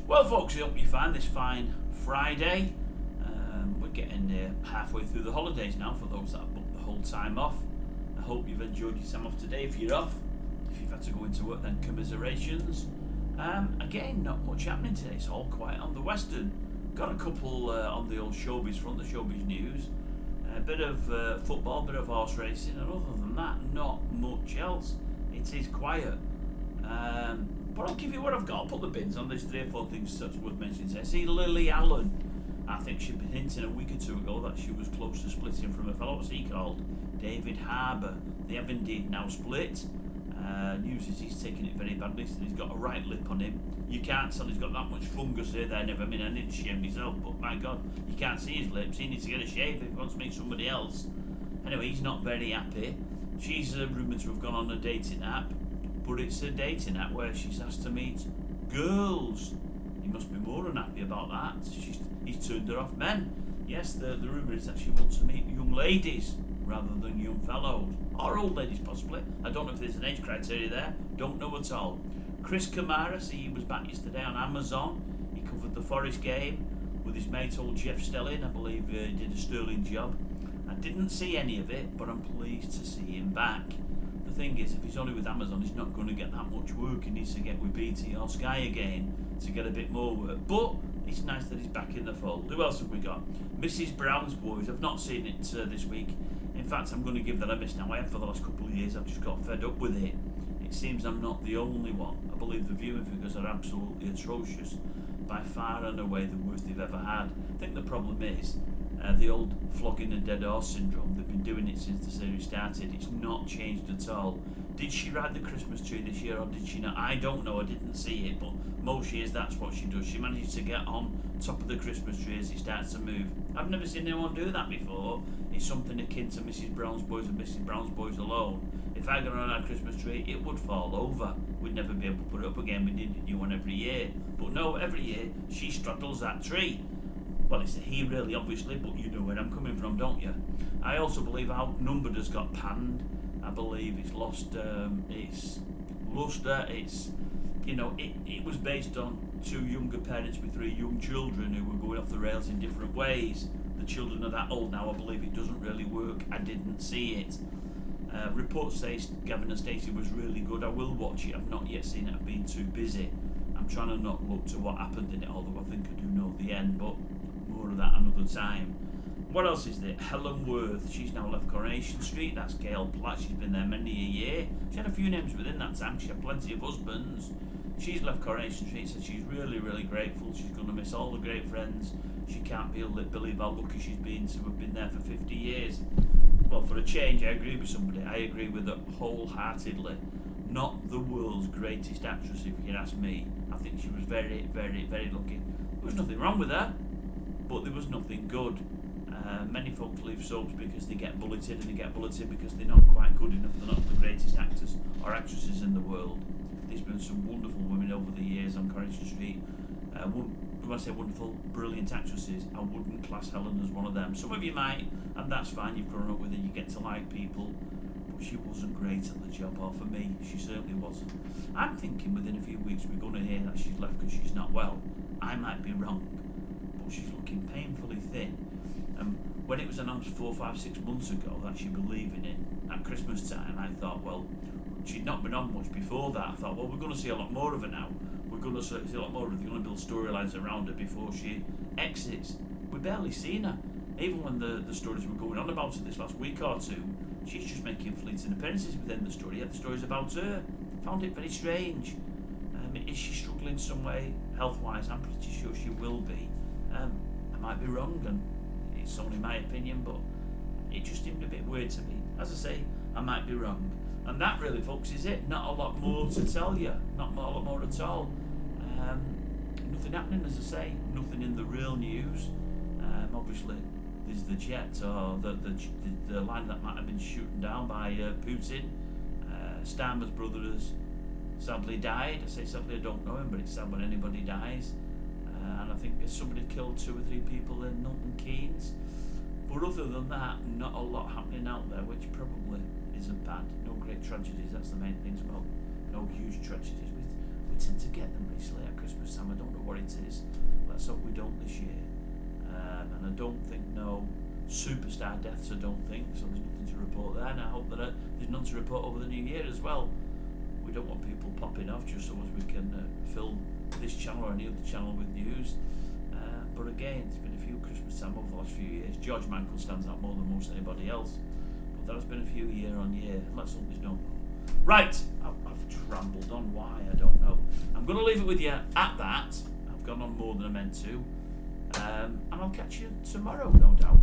Well, folks, I hope you find this fine Friday. We're getting halfway through the holidays now for those that have booked the whole time off. I hope you've enjoyed your time off today if you're off. If you've had to go into work, then commiserations. Again, not much happening today. It's all quiet on the Western. Got a couple on the old showbiz front, the showbiz news. A bit of football, a bit of horse racing, and other than that, not much else. It is quiet. But I'll give you what I've got. I'll put the bins on. There's 3 or 4 things that's worth mentioning today. See, Lily Allen. I think she'd been hinting a week or 2 ago that she was close to splitting from a fellow, what's he called? David Harbour. They have indeed now split. News is he's taking it very badly, so he's got a right lip on him. You can't tell he's got that much fungus here. There, never been. I need to shave myself, but my God, you can't see his lips. He needs to get a shave if he wants to meet somebody else. Anyway, he's not very happy. She's rumoured to have gone on a dating app, but it's a dating app where she's asked to meet girls. He must be more than happy about that. He's turned her off men. Yes, the rumour is that she wants to meet young ladies rather than young fellows. Or old ladies, possibly. I don't know if there's an age criteria there. Don't know at all. Chris Kamara, see, he was back yesterday on Amazon. He covered the Forest game with his mate old Jeff Stelling. I believe he did a sterling job. I didn't see any of it, but I'm pleased to see him back. The thing is, if he's only with Amazon, he's not going to get that much work. He needs to get with BT or Sky again to get a bit more work. But it's nice that he's back in the fold. Who else have we got? Mrs. Brown's Boys. I've not seen it this week. In fact, I'm going to give that a miss now. I have for the last couple of years. I've just got fed up with it. It seems I'm not the only one. I believe the viewing figures are absolutely atrocious. By far and away the worst they've ever had. I think the problem is the old flogging a dead horse syndrome. They've been doing it since the series started. It's not changed at all. Did she ride the Christmas tree this year or did she not? I don't know. I didn't see it, but most years that's what she does. She manages to get on top of the Christmas tree as it starts to move. I've never seen anyone do that before. It's something akin to Mrs. Brown's Boys and Mrs. Brown's Boys alone. If I got on our Christmas tree, it would fall over. We'd never be able to put it up again. We need a new one every year. But no, every year she straddles that tree. Well, it's a he really, obviously, but you know where I'm coming from, don't you? I also believe Outnumbered has got panned. I believe it's lost its lustre. It's, it was based on 2 younger parents with 3 young children who were going off the rails in different ways. The children are that old now. I believe it doesn't really work. I didn't see it. Reports say Gavin and Stacey was really good. I will watch it. I've not yet seen it. I've been too busy. I'm trying to not look to what happened in it, although I think I do know the end, but more of that another time. What else is there? Helen Worth. She's now left Coronation Street. That's Gail Platt. She's been there many a year. She had a few names within that time. She had plenty of husbands. She's left Coronation Street, so she's really, really grateful. She's going to miss all the great friends. She can't believe how lucky she's been to have been there for 50 years. Well, for a change, I agree with somebody. I agree with her wholeheartedly. Not the world's greatest actress, if you can ask me. I think she was very, very, very lucky. There was nothing wrong with her, but there was nothing good. Many folks leave soaps because they get bulleted, and they get bulleted because they're not quite good enough. They're not the greatest actors or actresses in the world. There's been some wonderful women over the years on Coronation Street. When I say wonderful, brilliant actresses, I wouldn't class Helen as one of them. Some of you might, and that's fine. You've grown up with her, you get to like people. But she wasn't great at the job, or for me, she certainly wasn't. I'm thinking within a few weeks we're going to hear that she's left because she's not well. I might be wrong, but she's looking painfully thin. When it was announced 4, 5, 6 months ago that she'd be leaving in at Christmas time, I thought, well, she'd not been on much before that. I thought, well, we're going to see a lot more of her now. We're going to see a lot more of her. They're going to build storylines around her before she exits. We've barely seen her. Even when the stories were going on about her this last week or 2, she's just making fleeting appearances within the story. Yet the story's about her. Found it very strange. Is she struggling some way health-wise? I'm pretty sure she will be. I might be wrong, and it's only my opinion, but it just seemed a bit weird to me. As I say, I might be wrong. And that really, folks, is it. Not a lot more to tell you. Not a lot more at all. Nothing happening, as I say. Nothing in the real news. Obviously, there's the jet, or the line that might have been shooten down by Putin. Starmer's brother has sadly died. I say sadly, I don't know him, but it's sad when anybody dies. And I think somebody killed 2 or 3 people in Milton Keynes. But other than that, not a lot happening out there, which probably isn't bad. No great tragedies, that's the main thing. Well, no huge tragedies. We tend to get them recently at Christmas time. I don't know what what it is. Let's hope we don't this year. And I don't think no superstar deaths, I don't think, so there's nothing to report there, and I hope that there's none to report over the new year as well. We don't want people popping off just so as we can fill this channel or any other channel with news. But again, there's been a few Christmas time over the last few years. George Michael stands out more than most anybody else, but there has been a few year on year. Let's hope there's no more. Right, I've just rambled on. Why, I don't know. I'm going to leave it with you at that. I've gone on more than I meant to. And I'll catch you tomorrow, no doubt.